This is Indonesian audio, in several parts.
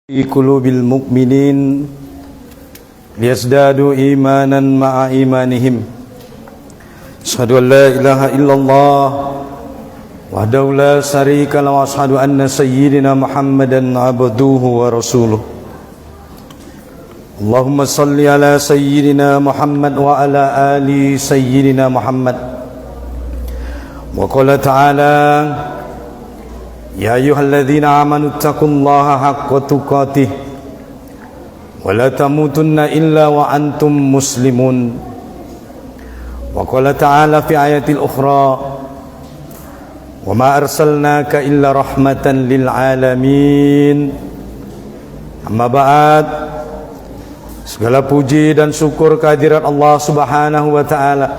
في قلوب المؤمنين ليزدادوا إيمانا مع إيمانهم. أشهد أن لا إله إلا الله وحده لا شريك له وأشهد أن سيدنا محمدا عبده ورسوله. اللهم صل على سيدنا محمد وعلى آل سيدنا محمد. وقال تعالى: يا أيها الذين آمنوا اتقوا الله حق تقاته ولا تموتن إلا وأنتم مسلمون. وقال تعالى في آية الأخرى: وما أرسلناك إلا رحمة للعالمين. Amma ba'd. Segala puji dan syukur kehadirat Allah Subhanahu wa ta'ala.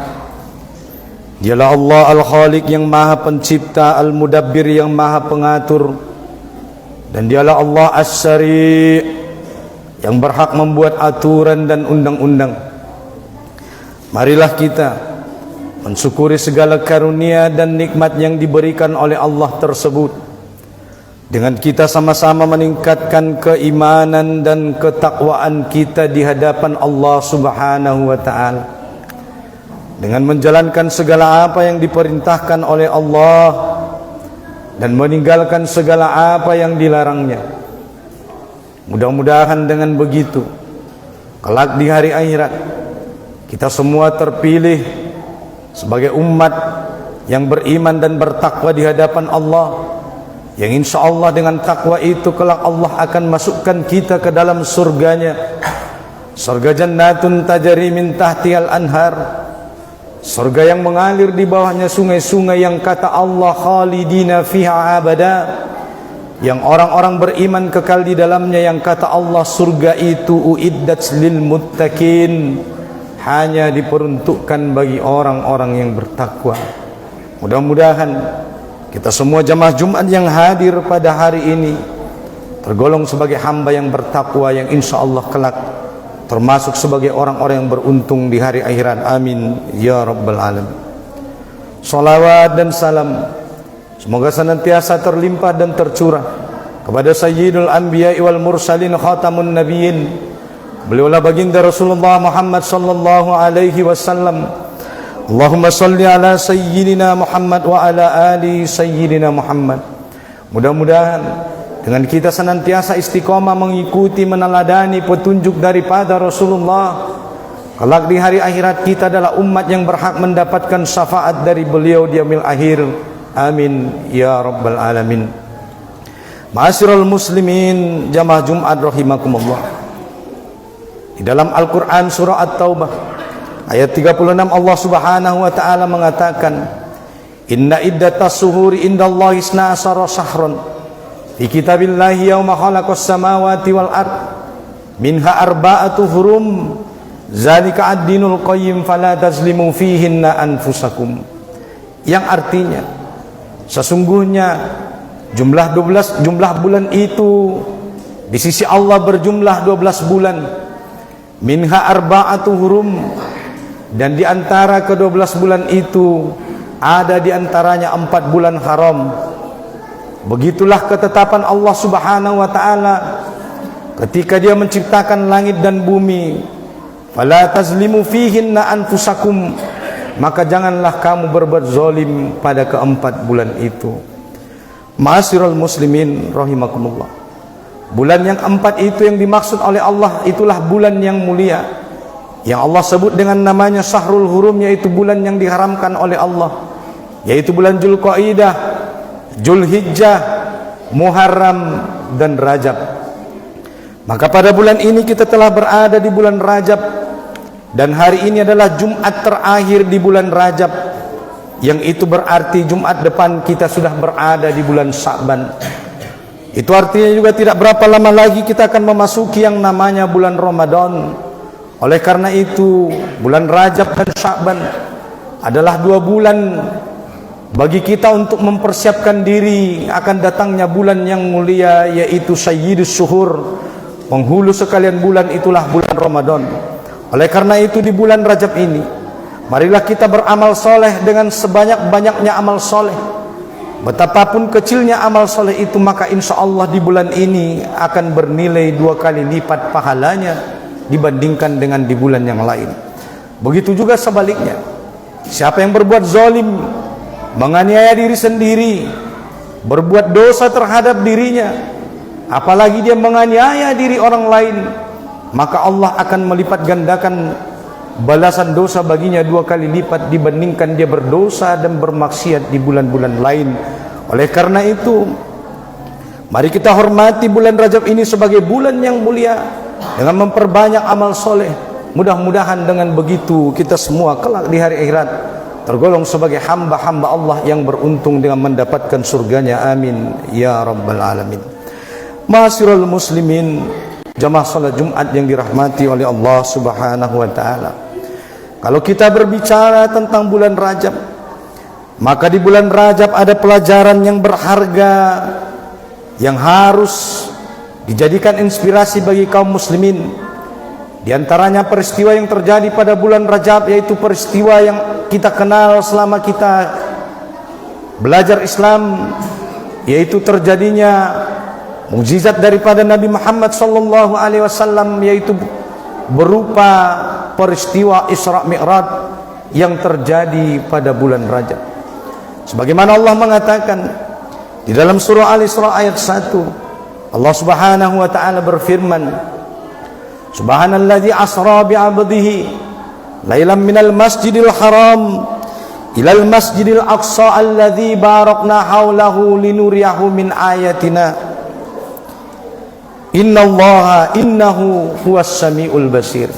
Dialah Allah Al-Khaliq yang maha pencipta, Al-Mudabbir yang maha pengatur, dan dialah Allah As-Syari' yang berhak membuat aturan dan undang-undang. Marilah kita mensyukuri segala karunia dan nikmat yang diberikan oleh Allah tersebut, dengan kita sama-sama meningkatkan keimanan dan ketakwaan kita di hadapan Allah Subhanahu wa ta'ala, dengan menjalankan segala apa yang diperintahkan oleh Allah dan meninggalkan segala apa yang dilarangnya. Mudah-mudahan dengan begitu, kelak di hari akhirat, kita semua terpilih sebagai umat yang beriman dan bertakwa di hadapan Allah, yang insya Allah dengan takwa itu kelak Allah akan masukkan kita ke dalam surganya, surga jannatun tajri min tahtihal anhar, surga yang mengalir di bawahnya sungai-sungai yang kata Allah khalidina fiha abada, yang orang-orang beriman kekal di dalamnya, yang kata Allah surga itu uiddat lil muttaqin, hanya diperuntukkan bagi orang-orang yang bertakwa. Mudah-mudahan kita semua jamaah Jumat yang hadir pada hari ini tergolong sebagai hamba yang bertakwa, yang insya Allah kelak termasuk sebagai orang-orang yang beruntung di hari akhirat. Amin ya rabbal alamin. Salawat dan salam semoga senantiasa terlimpah dan tercurah kepada Sayyidul Anbiya wal Mursalin, Khatamun Nabiyyin. Beliaulah baginda Rasulullah Muhammad sallallahu alaihi wasallam. Allahumma salli ala Sayyidina Muhammad wa ala ali Sayyidina Muhammad. Mudah-mudahan dengan kita senantiasa istiqomah mengikuti, meneladani petunjuk daripada Rasulullah, kelak di hari akhirat kita adalah umat yang berhak mendapatkan syafaat dari beliau di yaumil akhir. Amin ya rabbal alamin. Ma'asyiral muslimin, jamaah Jumat rahimakumullah. Di dalam Al-Quran surah At-Taubah ayat 36 Allah Subhanahu wa ta'ala mengatakan: Inna iddatas suhuri indallahi isna asyara syahran fi kitabillahi yauma khalaqas samawati wal ard minha arba'atu hurum zalika ad-dinul qayyim fala tazlimu fihinna anfusakum. Yang artinya, sesungguhnya jumlah bulan itu di sisi Allah berjumlah 12 bulan. Minha arba'atu hurum, dan di antara ke-12 bulan itu ada di antaranya 4 bulan haram. Begitulah ketetapan Allah Subhanahu wa ta'ala ketika Dia menciptakan langit dan bumi. Fala tazlimu fihinna anfusakum, maka janganlah kamu berbuat zalim pada ke-4 bulan itu. Ma'asyiral muslimin rahimakumullah. Bulan yang 4 itu yang dimaksud oleh Allah itulah bulan yang mulia, yang Allah sebut dengan namanya Syahrul Hurum, yaitu bulan yang diharamkan oleh Allah, yaitu bulan Dzulqa'dah, Dzulhijjah, Muharram, dan Rajab. Maka pada bulan ini kita telah berada di bulan Rajab, dan hari ini adalah Jumat terakhir di bulan Rajab, yang itu berarti Jumat depan kita sudah berada di bulan Sya'ban. Itu artinya juga tidak berapa lama lagi kita akan memasuki yang namanya bulan Ramadan. Oleh karena itu, bulan Rajab dan Sya'ban adalah 2 bulan bagi kita untuk mempersiapkan diri akan datangnya bulan yang mulia, yaitu Sayyidus Syuhur, penghulu sekalian bulan, itulah bulan Ramadan. Oleh karena itu di bulan Rajab ini, marilah kita beramal soleh dengan sebanyak-banyaknya amal soleh, betapapun kecilnya amal soleh itu, maka insya Allah di bulan ini akan bernilai 2 kali lipat pahalanya dibandingkan dengan di bulan yang lain. Begitu juga sebaliknya, siapa yang berbuat zalim, menganiaya diri sendiri, berbuat dosa terhadap dirinya, apalagi dia menganiaya diri orang lain, maka Allah akan melipat gandakan balasan dosa baginya 2 kali lipat dibandingkan dia berdosa dan bermaksiat di bulan-bulan lain. Oleh karena itu, mari kita hormati bulan Rajab ini sebagai bulan yang mulia dengan memperbanyak amal soleh. Mudah-mudahan dengan begitu kita semua kelak di hari akhirat tergolong sebagai hamba-hamba Allah yang beruntung dengan mendapatkan surganya. Amin ya rabbal alamin. Ma'asyiral muslimin, jamaah salat Jumat yang dirahmati oleh Allah Subhanahu wa taala. Kalau kita berbicara tentang bulan Rajab, maka di bulan Rajab ada pelajaran yang berharga yang harus dijadikan inspirasi bagi kaum muslimin. Di antaranya peristiwa yang terjadi pada bulan Rajab, yaitu peristiwa yang kita kenal selama kita belajar Islam, yaitu terjadinya mukjizat daripada Nabi Muhammad sallallahu alaihi wasallam, yaitu berupa peristiwa Isra Mi'raj yang terjadi pada bulan Rajab. Sebagaimana Allah mengatakan di dalam surah Al-Isra ayat 1, Allah Subhanahu wa taala berfirman, Subhanalladzi asra bi'abdihi lailan minal masjidil haram ilal masjidil aqsa alladzi barakna haulahu linuriyahu min ayatina innallaha innahu huwas samiul basir.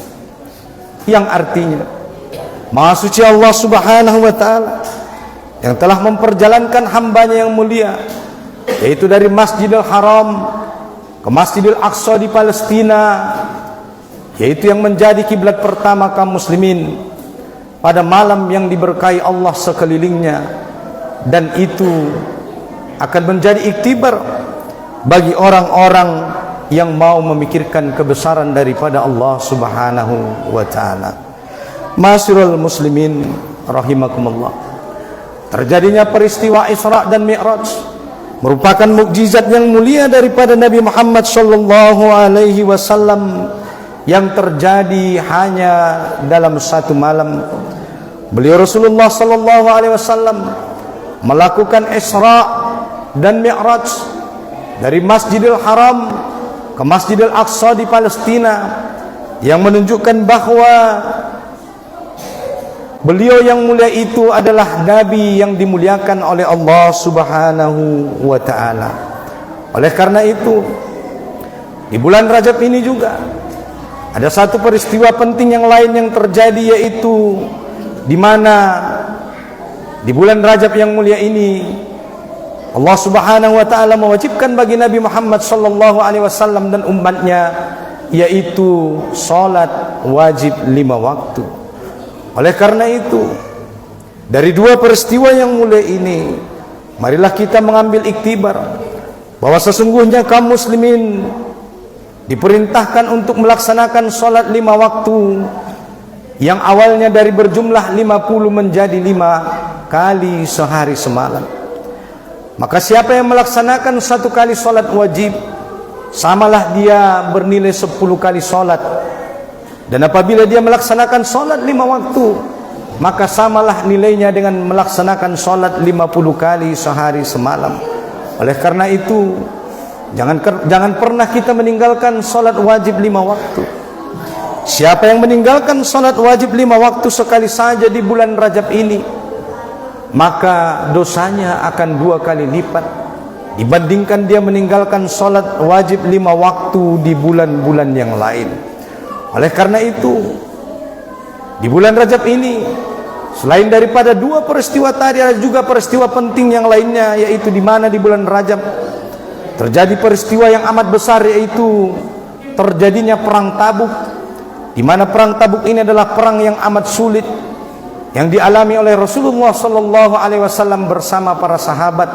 Yang artinya, Maha suci Allah Subhanahu wa taala yang telah memperjalankan hambanya yang mulia, yaitu dari Masjidil Haram ke Masjidil Aqsa di Palestina, yaitu yang menjadi kiblat pertama kaum muslimin pada malam yang diberkahi Allah sekelilingnya, dan itu akan menjadi iktibar bagi orang-orang yang mau memikirkan kebesaran daripada Allah Subhanahu wa taala. Ma'asyiral muslimin rahimakumullah, terjadinya peristiwa Isra dan Mi'raj merupakan mukjizat yang mulia daripada Nabi Muhammad sallallahu alaihi wasallam yang terjadi hanya dalam satu malam. Beliau Rasulullah sallallahu alaihi wasallam melakukan Isra dan Mi'raj dari Masjidil Haram ke Masjidil Aqsa di Palestina, yang menunjukkan bahwa beliau yang mulia itu adalah Nabi yang dimuliakan oleh Allah Subhanahu wa taala. Oleh karena itu, di bulan Rajab ini juga ada satu peristiwa penting yang lain yang terjadi, yaitu di mana di bulan Rajab yang mulia ini Allah Subhanahu wa taala mewajibkan bagi Nabi Muhammad sallallahu alaihi wasallam dan umatnya, yaitu salat wajib 5 waktu. Oleh karena itu, dari 2 peristiwa yang mulia ini, marilah kita mengambil iktibar bahwa sesungguhnya kaum muslimin diperintahkan untuk melaksanakan salat 5 waktu yang awalnya dari berjumlah 50 menjadi 5 kali sehari semalam. Maka siapa yang melaksanakan 1 kali salat wajib, samalah dia bernilai 10 kali salat. Dan apabila dia melaksanakan salat 5 waktu, maka samalah nilainya dengan melaksanakan salat 50 kali sehari semalam. Oleh karena itu, jangan pernah kita meninggalkan salat wajib 5 waktu. Siapa yang meninggalkan salat wajib 5 waktu sekali saja di bulan Rajab ini, maka dosanya akan 2 kali lipat dibandingkan dia meninggalkan salat wajib 5 waktu di bulan-bulan yang lain. Oleh karena itu, di bulan Rajab ini, selain daripada 2 peristiwa tadi, ada juga peristiwa penting yang lainnya, yaitu di mana di bulan Rajab terjadi peristiwa yang amat besar, yaitu terjadinya perang Tabuk, di mana perang Tabuk ini adalah perang yang amat sulit yang dialami oleh Rasulullah sallallahu alaihi wasallam bersama para sahabat.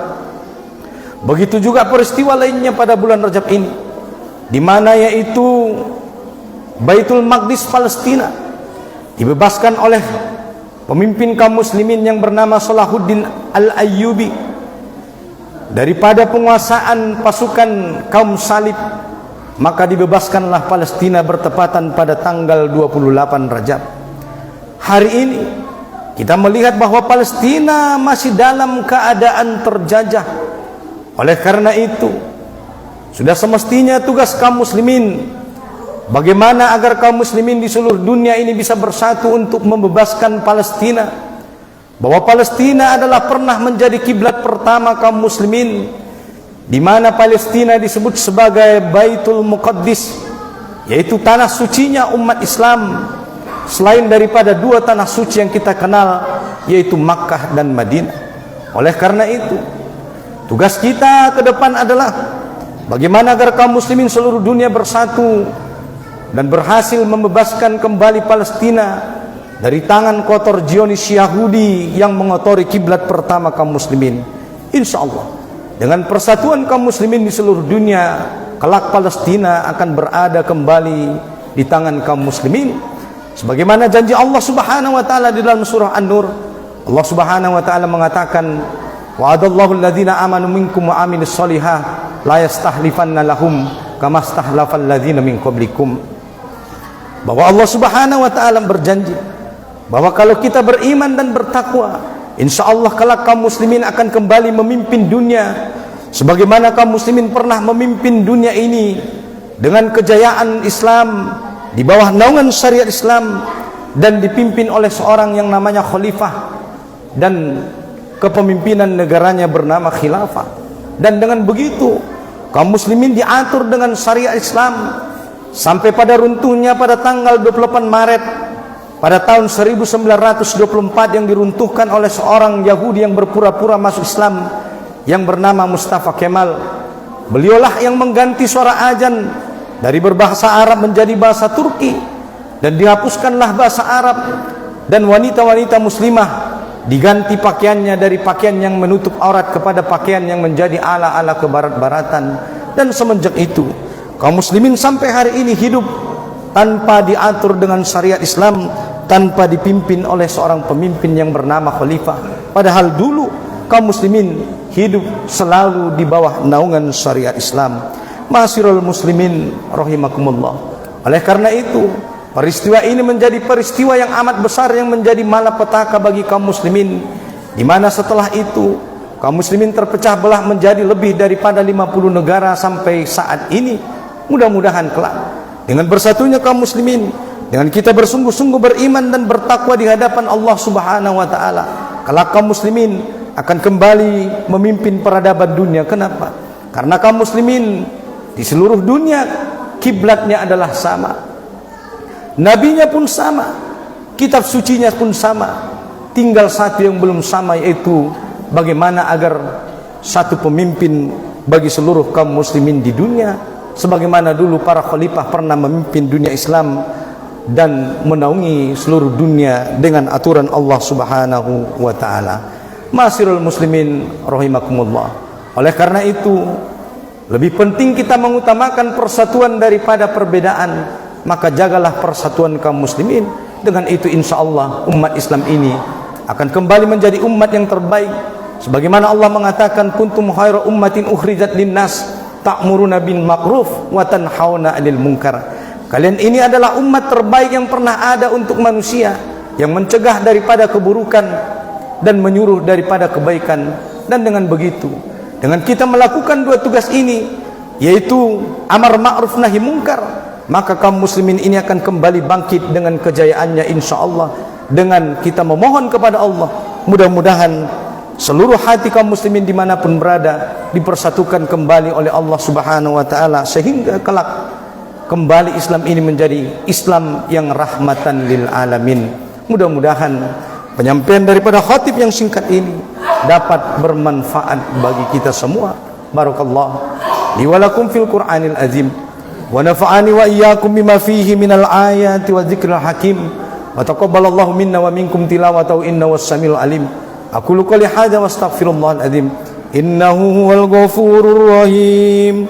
Begitu juga peristiwa lainnya pada bulan Rajab ini, di mana yaitu Baitul Maqdis Palestina dibebaskan oleh pemimpin kaum muslimin yang bernama Salahuddin Al-Ayyubi, daripada penguasaan pasukan kaum salib, maka dibebaskanlah Palestina bertepatan pada tanggal 28 Rajab. Hari ini kita melihat bahwa Palestina masih dalam keadaan terjajah. Oleh karena itu, sudah semestinya tugas kaum muslimin bagaimana agar kaum muslimin di seluruh dunia ini bisa bersatu untuk membebaskan Palestina. Bahwa Palestina adalah pernah menjadi kiblat pertama kaum muslimin, di mana Palestina disebut sebagai Baitul Muqaddis, yaitu tanah sucinya umat Islam, selain daripada dua tanah suci yang kita kenal, yaitu Makkah dan Madinah. Oleh karena itu, tugas kita ke depan adalah bagaimana agar kaum muslimin seluruh dunia bersatu dan berhasil membebaskan kembali Palestina dari tangan kotor Zionis Yahudi yang mengotori kiblat pertama kaum muslimin. Insya Allah, dengan persatuan kaum muslimin di seluruh dunia, kelak Palestina akan berada kembali di tangan kaum muslimin. Sebagaimana janji Allah Subhanahu wa taala di dalam surah An-Nur, Allah Subhanahu wa taala mengatakan, wa'adallahu alladhina amanu minkum wa amilus solihah la yastahlifanna lahum kama stahlafal ladzina min qablikum. Bahwa Allah Subhanahu wa taala berjanji bahwa kalau kita beriman dan bertakwa, insya Allah kelak kaum muslimin akan kembali memimpin dunia sebagaimana kaum muslimin pernah memimpin dunia ini dengan kejayaan Islam di bawah naungan syariat Islam dan dipimpin oleh seorang yang namanya khalifah, dan kepemimpinan negaranya bernama khilafah. Dan dengan begitu kaum muslimin diatur dengan syariat Islam sampai pada runtuhnya pada tanggal 28 Maret pada tahun 1924 yang diruntuhkan oleh seorang Yahudi yang berpura-pura masuk Islam yang bernama Mustafa Kemal. Beliaulah yang mengganti suara azan dari berbahasa Arab menjadi bahasa Turki, dan dihapuskanlah bahasa Arab, dan wanita-wanita muslimah diganti pakaiannya dari pakaian yang menutup aurat kepada pakaian yang menjadi ala-ala kebarat-baratan. Dan semenjak itu kaum muslimin sampai hari ini hidup tanpa diatur dengan syariat Islam, tanpa dipimpin oleh seorang pemimpin yang bernama khalifah. Padahal dulu kaum muslimin hidup selalu di bawah naungan syariat Islam. Ma'asyiral muslimin rahimakumullah. Oleh karena itu, peristiwa ini menjadi peristiwa yang amat besar yang menjadi malapetaka bagi kaum muslimin, di mana setelah itu kaum muslimin terpecah belah menjadi lebih daripada 50 negara sampai saat ini. Mudah-mudahan kelak dengan bersatunya kaum muslimin, dengan kita bersungguh-sungguh beriman dan bertakwa di hadapan Allah Subhanahu wa taala, kelak kaum muslimin akan kembali memimpin peradaban dunia. Kenapa? Karena kaum muslimin di seluruh dunia kiblatnya adalah sama, nabinya pun sama, kitab sucinya pun sama. Tinggal satu yang belum sama, yaitu bagaimana agar satu pemimpin bagi seluruh kaum muslimin di dunia, sebagaimana dulu para khalifah pernah memimpin dunia Islam dan menaungi seluruh dunia dengan aturan Allah Subhanahu wa taala. Ma'asyiral muslimin rahimakumullah. Oleh karena itu, lebih penting kita mengutamakan persatuan daripada perbedaan. Maka jagalah persatuan kaum muslimin. Dengan itu insya Allah umat Islam ini akan kembali menjadi umat yang terbaik. Sebagaimana Allah mengatakan, kuntum khairu ummatin ukhrijat linnas ta'muruna bil ma'ruf wa tanhauna 'anil munkar. Kalian ini adalah umat terbaik yang pernah ada untuk manusia, yang mencegah daripada keburukan dan menyuruh daripada kebaikan. Dan dengan begitu, dengan kita melakukan dua tugas ini, yaitu amar ma'ruf nahi munkar, maka kaum muslimin ini akan kembali bangkit dengan kejayaannya insya Allah. Dengan kita memohon kepada Allah, mudah-mudahan seluruh hati kaum muslimin dimanapun berada dipersatukan kembali oleh Allah Subhanahu wa ta'ala, sehingga kelak kembali Islam ini menjadi Islam yang rahmatan lil alamin. Mudah-mudahan penyampaian daripada khatib yang singkat ini dapat bermanfaat bagi kita semua. Barakallah li wa lakum fil Qur'anil azim, wa nafa'ani wa iyyakum bima fihi minal ayati wa dzikril hakim, wa taqabbalallahu minna wa minkum tilawatahu innahu was-samiul alim. Aqulu qouli hadza wa astaghfirullahal azim innahu huwal ghafurur rahim.